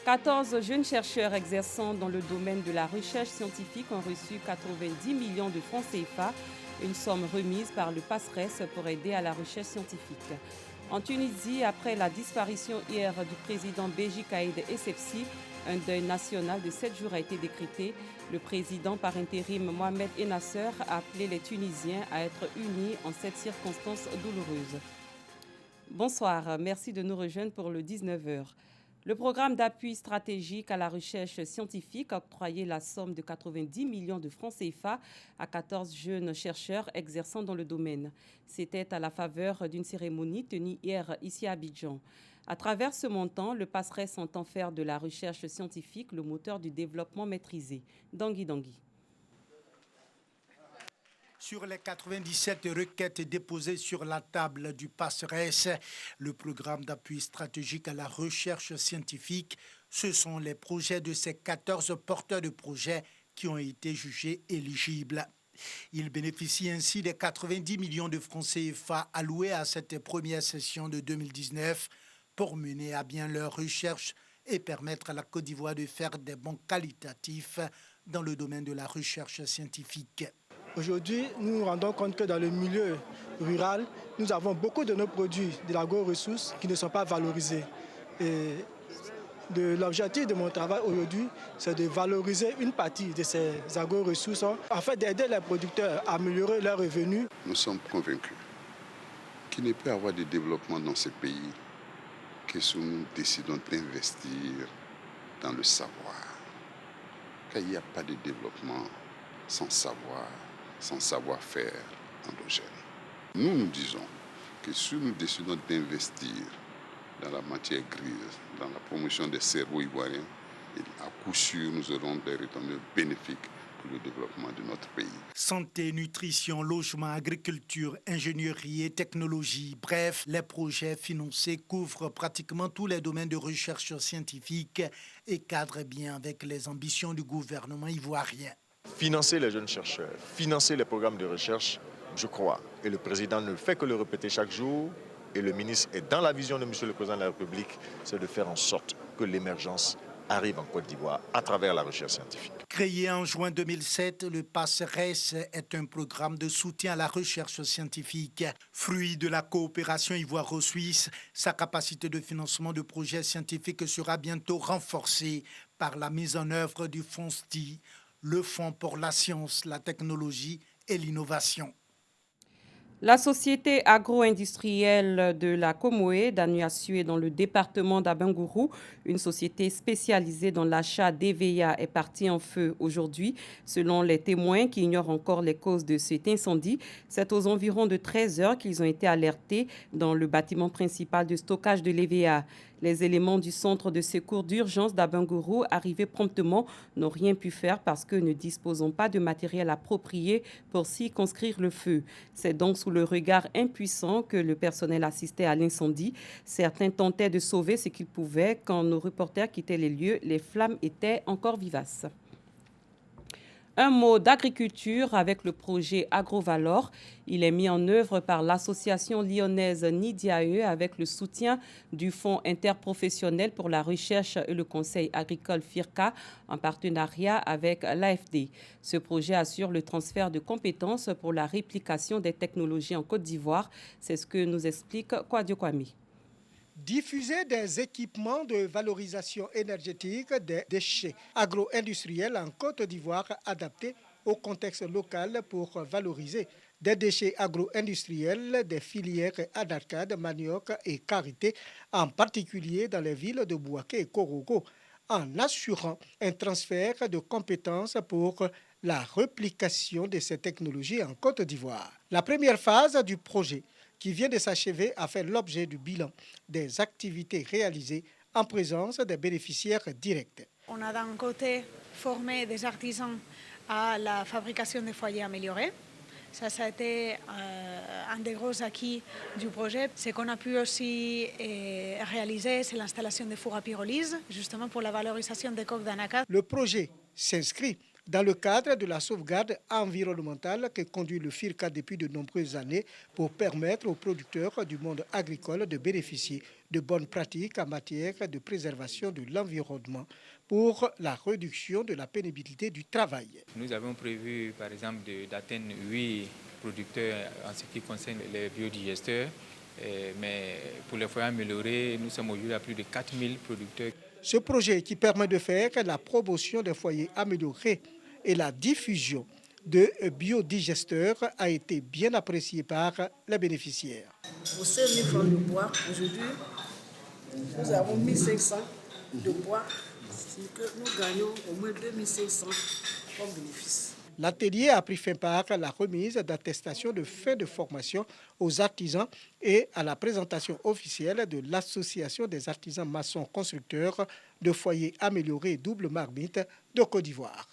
14 jeunes chercheurs exerçant dans le domaine de la recherche scientifique ont reçu 90 millions de francs CFA, une somme remise par le PASRES pour aider à la recherche scientifique. En Tunisie, après la disparition hier du président Béji Caïd Essebsi, un deuil national de 7 jours a été décrété. Le président par intérim Mohamed Ennasser a appelé les Tunisiens à être unis en cette circonstance douloureuse. Bonsoir, merci de nous rejoindre pour le 19h. Le programme d'appui stratégique à la recherche scientifique a octroyé la somme de 90 millions de francs CFA à 14 jeunes chercheurs exerçant dans le domaine. C'était à la faveur d'une cérémonie tenue hier ici à Abidjan. À travers ce montant, le PASRES entend faire de la recherche scientifique le moteur du développement maîtrisé. Dangui. Sur les 97 requêtes déposées sur la table du PASRES, le programme d'appui stratégique à la recherche scientifique, ce sont les projets de ces 14 porteurs de projets qui ont été jugés éligibles. Ils bénéficient ainsi des 90 millions de francs CFA alloués à cette première session de 2019 pour mener à bien leurs recherches et permettre à la Côte d'Ivoire de faire des bons qualitatifs dans le domaine de la recherche scientifique. Aujourd'hui, nous nous rendons compte que dans le milieu rural, nous avons beaucoup de nos produits de l'agro-ressource qui ne sont pas valorisés. Et l'objectif de mon travail aujourd'hui, c'est de valoriser une partie de ces agro-ressources afin d'aider les producteurs à améliorer leurs revenus. Nous sommes convaincus qu'il ne peut y avoir de développement dans ce pays que si nous décidons d'investir dans le savoir. Car il n'y a pas de développement sans savoir, sans savoir-faire endogène. Nous disons que si nous décidons d'investir dans la matière grise, dans la promotion des cerveaux ivoiriens, à coup sûr, nous aurons des retombées bénéfiques pour le développement de notre pays. Santé, nutrition, logement, agriculture, ingénierie et technologie, bref, les projets financés couvrent pratiquement tous les domaines de recherche scientifique et cadrent bien avec les ambitions du gouvernement ivoirien. Financer les jeunes chercheurs, financer les programmes de recherche, je crois, et le président ne fait que le répéter chaque jour, et le ministre est dans la vision de M. le Président de la République, c'est de faire en sorte que l'émergence arrive en Côte d'Ivoire à travers la recherche scientifique. Créé en juin 2007, le PASRES est un programme de soutien à la recherche scientifique. Fruit de la coopération ivoiro-suisse, sa capacité de financement de projets scientifiques sera bientôt renforcée par la mise en œuvre du Fonds STI, le Fonds pour la science, la technologie et l'innovation. La société agro-industrielle de la Comoé d'Anuassué dans le département d'Abangourou, une société spécialisée dans l'achat d'EVA, est partie en feu aujourd'hui. Selon les témoins qui ignorent encore les causes de cet incendie, c'est aux environs de 13 heures qu'ils ont été alertés dans le bâtiment principal de stockage de l'EVA. Les éléments du centre de secours d'urgence d'Abangourou, arrivés promptement, n'ont rien pu faire parce que ne disposant pas de matériel approprié pour circonscrire le feu. C'est donc sous le regard impuissant que le personnel assistait à l'incendie. Certains tentaient de sauver ce qu'ils pouvaient. Quand nos reporters quittaient les lieux, les flammes étaient encore vivaces. Un mot d'agriculture avec le projet AgroValor. Il est mis en œuvre par l'association lyonnaise Nidiae avec le soutien du Fonds interprofessionnel pour la recherche et le conseil agricole FIRCA en partenariat avec l'AFD. Ce projet assure le transfert de compétences pour la réplication des technologies en Côte d'Ivoire. C'est ce que nous explique Kwadio Kwame. Diffuser des équipements de valorisation énergétique des déchets agro-industriels en Côte d'Ivoire adaptés au contexte local pour valoriser des déchets agro-industriels des filières Adarkad, Manioc et Karité, en particulier dans les villes de Bouaké et Korogo, en assurant un transfert de compétences pour la réplication de ces technologies en Côte d'Ivoire. La première phase du projet qui vient de s'achever a fait l'objet du bilan des activités réalisées en présence des bénéficiaires directs. On a d'un côté formé des artisans à la fabrication des foyers améliorés. Ça a été un des gros acquis du projet. Ce qu'on a pu aussi réaliser, c'est l'installation des fours à pyrolyse, justement pour la valorisation des coques d'anacarde. Le projet s'inscrit dans le cadre de la sauvegarde environnementale que conduit le FIRCA depuis de nombreuses années pour permettre aux producteurs du monde agricole de bénéficier de bonnes pratiques en matière de préservation de l'environnement pour la réduction de la pénibilité du travail. Nous avons prévu, par exemple, d'atteindre 8 producteurs en ce qui concerne les biodigesteurs, mais pour les foyers améliorés, nous sommes aujourd'hui à plus de 4000 producteurs. Ce projet qui permet de faire la promotion des foyers améliorés et la diffusion de biodigesteurs a été bien apprécié par les bénéficiaires. Pour 5000 francs de bois, aujourd'hui, nous avons 1500 de bois, c'est que nous gagnons au moins 2500 comme bénéfice. L'atelier a pris fin par la remise d'attestations de fin de formation aux artisans et à la présentation officielle de l'Association des artisans maçons constructeurs de foyers améliorés double marmite de Côte d'Ivoire.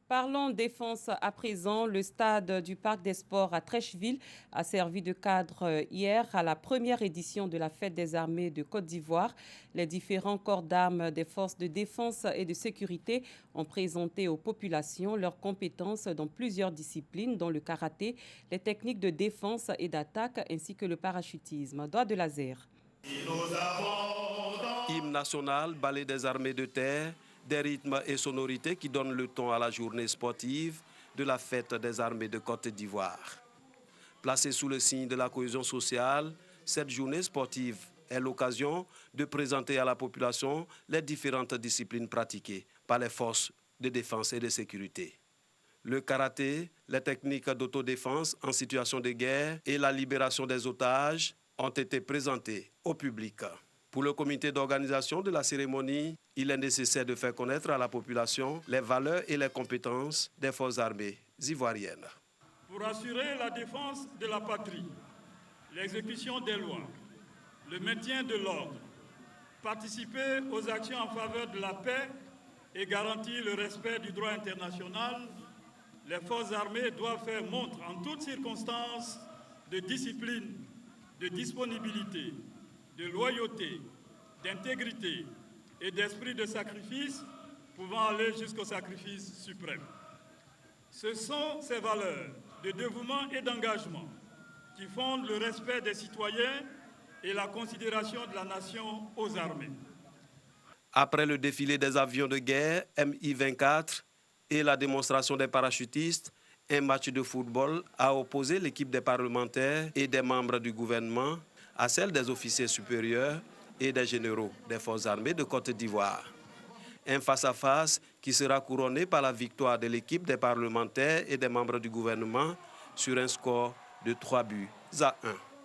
Parlons défense à présent. Le stade du Parc des Sports à Trècheville a servi de cadre hier à la première édition de la Fête des armées de Côte d'Ivoire. Les différents corps d'armes des forces de défense et de sécurité ont présenté aux populations leurs compétences dans plusieurs disciplines, dont le karaté, les techniques de défense et d'attaque ainsi que le parachutisme. Doigt de laser. Hymne national, ballet des armées de terre, des rythmes et sonorités qui donnent le ton à la journée sportive de la fête des armées de Côte d'Ivoire. Placée sous le signe de la cohésion sociale, cette journée sportive est l'occasion de présenter à la population les différentes disciplines pratiquées par les forces de défense et de sécurité. Le karaté, les techniques d'autodéfense en situation de guerre et la libération des otages ont été présentées au public. Pour le comité d'organisation de la cérémonie, il est nécessaire de faire connaître à la population les valeurs et les compétences des forces armées ivoiriennes. Pour assurer la défense de la patrie, l'exécution des lois, le maintien de l'ordre, participer aux actions en faveur de la paix et garantir le respect du droit international, les forces armées doivent faire montre en toutes circonstances de discipline, de disponibilité, de loyauté, d'intégrité et d'esprit de sacrifice pouvant aller jusqu'au sacrifice suprême. Ce sont ces valeurs de dévouement et d'engagement qui fondent le respect des citoyens et la considération de la nation aux armées. Après le défilé des avions de guerre Mi-24 et la démonstration des parachutistes, un match de football a opposé l'équipe des parlementaires et des membres du gouvernement à celle des officiers supérieurs et des généraux des forces armées de Côte d'Ivoire. Un face-à-face qui sera couronné par la victoire de l'équipe des parlementaires et des membres du gouvernement sur un score de 3-1.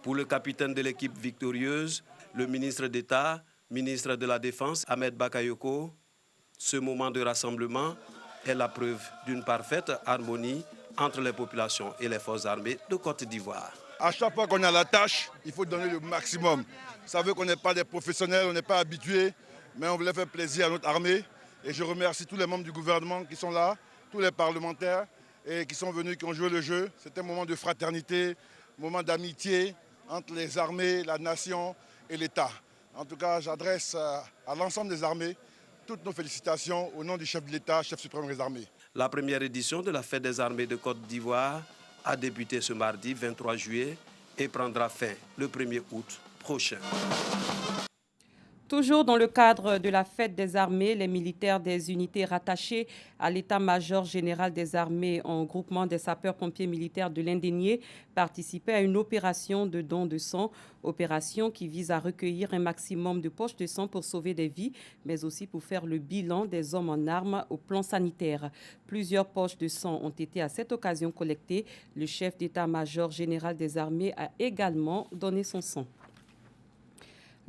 Pour le capitaine de l'équipe victorieuse, le ministre d'État, ministre de la Défense, Ahmed Bakayoko, ce moment de rassemblement est la preuve d'une parfaite harmonie entre les populations et les forces armées de Côte d'Ivoire. À chaque fois qu'on a la tâche, il faut donner le maximum. Vous savez qu'on n'est pas des professionnels, on n'est pas habitués, mais on voulait faire plaisir à notre armée. Et je remercie tous les membres du gouvernement qui sont là, tous les parlementaires et qui sont venus, qui ont joué le jeu. C'était un moment de fraternité, un moment d'amitié entre les armées, la nation et l'État. En tout cas, j'adresse à l'ensemble des armées toutes nos félicitations au nom du chef de l'État, chef suprême des armées. La première édition de la Fête des armées de Côte d'Ivoire a débuté ce mardi 23 juillet et prendra fin le 1er août prochain. Toujours dans le cadre de la fête des armées, les militaires des unités rattachées à l'état-major général des armées en groupement des sapeurs-pompiers militaires de l'Indénié participaient à une opération de don de sang, opération qui vise à recueillir un maximum de poches de sang pour sauver des vies, mais aussi pour faire le bilan des hommes en armes au plan sanitaire. Plusieurs poches de sang ont été à cette occasion collectées. Le chef d'état-major général des armées a également donné son sang.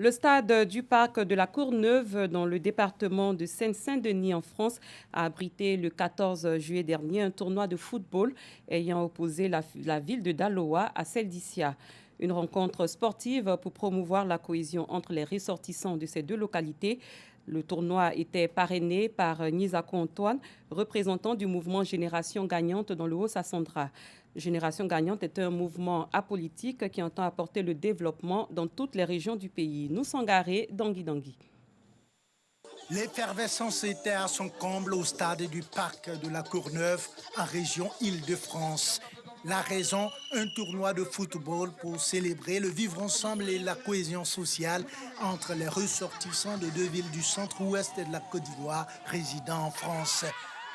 Le stade du parc de la Courneuve, dans le département de Seine-Saint-Denis en France, a abrité le 14 juillet dernier un tournoi de football ayant opposé la ville de Daloa à celle d'Issia. Une rencontre sportive pour promouvoir la cohésion entre les ressortissants de ces deux localités. Le tournoi était parrainé par Nizako Antoine, représentant du mouvement Génération Gagnante dans le Haut-Sassandra. Génération Gagnante est un mouvement apolitique qui entend apporter le développement dans toutes les régions du pays. Nous Sangaré, Dangui Dangui. L'effervescence était à son comble au stade du Parc de la Courneuve, en région Île-de-France. La raison, un tournoi de football pour célébrer le vivre ensemble et la cohésion sociale entre les ressortissants de deux villes du centre-ouest de la Côte d'Ivoire résidant en France.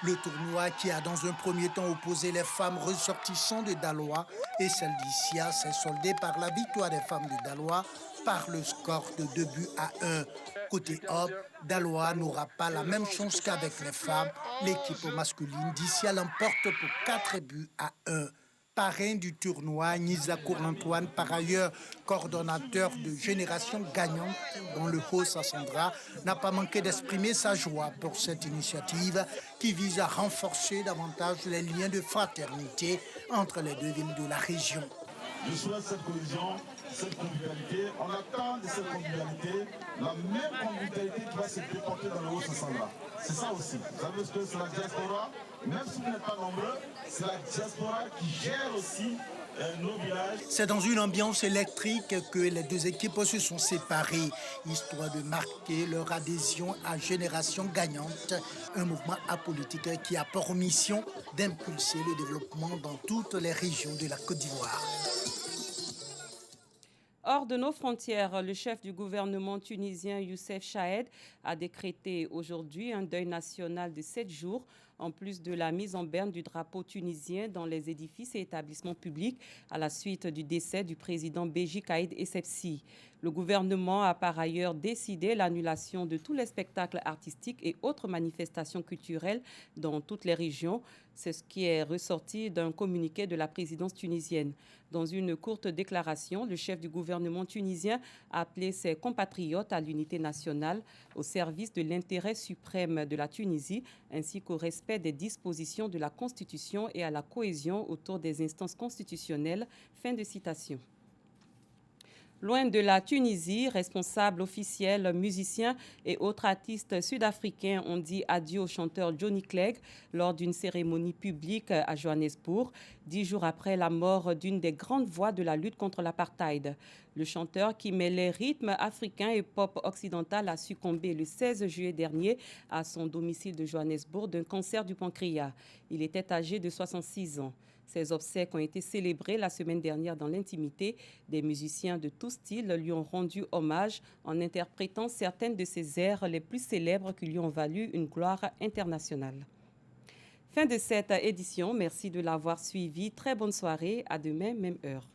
Le tournoi qui a dans un premier temps opposé les femmes ressortissantes de Daloa et celles d'Issia s'est soldé par la victoire des femmes de Daloa par le score de 2-1. Côté homme, Daloa n'aura pas la même chance qu'avec les femmes. L'équipe masculine d'Issia l'emporte pour 4-1. Parrain du tournoi, Nisa Cour-Antoine, par ailleurs coordonnateur de Génération Gagnante dans le Haut-Sassandra, n'a pas manqué d'exprimer sa joie pour cette initiative qui vise à renforcer davantage les liens de fraternité entre les deux villes de la région. Je souhaite cette cohésion, cette convivialité. On attend de cette convivialité la même convivialité qui va se déporter dans le Haut-Sassandra. C'est ça aussi. Vous savez ce que c'est la diaspora? Même si vous n'êtes pas nombreux, c'est la diaspora qui gère aussi nos villages. C'est dans une ambiance électrique que les deux équipes se sont séparées, histoire de marquer leur adhésion à Génération Gagnante, un mouvement apolitique qui a pour mission d'impulser le développement dans toutes les régions de la Côte d'Ivoire. Hors de nos frontières, le chef du gouvernement tunisien Youssef Chahed a décrété aujourd'hui un deuil national de 7 jours, en plus de la mise en berne du drapeau tunisien dans les édifices et établissements publics à la suite du décès du président Béji Caïd Essebsi. Le gouvernement a par ailleurs décidé l'annulation de tous les spectacles artistiques et autres manifestations culturelles dans toutes les régions. C'est ce qui est ressorti d'un communiqué de la présidence tunisienne. Dans une courte déclaration, le chef du gouvernement tunisien a appelé ses compatriotes à l'unité nationale, au service de l'intérêt suprême de la Tunisie, ainsi qu'au respect des dispositions de la Constitution et à la cohésion autour des instances constitutionnelles. Fin de citation. Loin de la Tunisie, responsables officiels, musiciens et autres artistes sud-africains ont dit adieu au chanteur Johnny Clegg lors d'une cérémonie publique à Johannesburg, 10 jours après la mort d'une des grandes voix de la lutte contre l'apartheid. Le chanteur qui mêlait rythme africain et pop occidental a succombé le 16 juillet dernier à son domicile de Johannesburg d'un cancer du pancréas. Il était âgé de 66 ans. Ses obsèques ont été célébrées la semaine dernière dans l'intimité. Des musiciens de tous styles lui ont rendu hommage en interprétant certaines de ses airs les plus célèbres qui lui ont valu une gloire internationale. Fin de cette édition. Merci de l'avoir suivi. Très bonne soirée. À demain, même heure.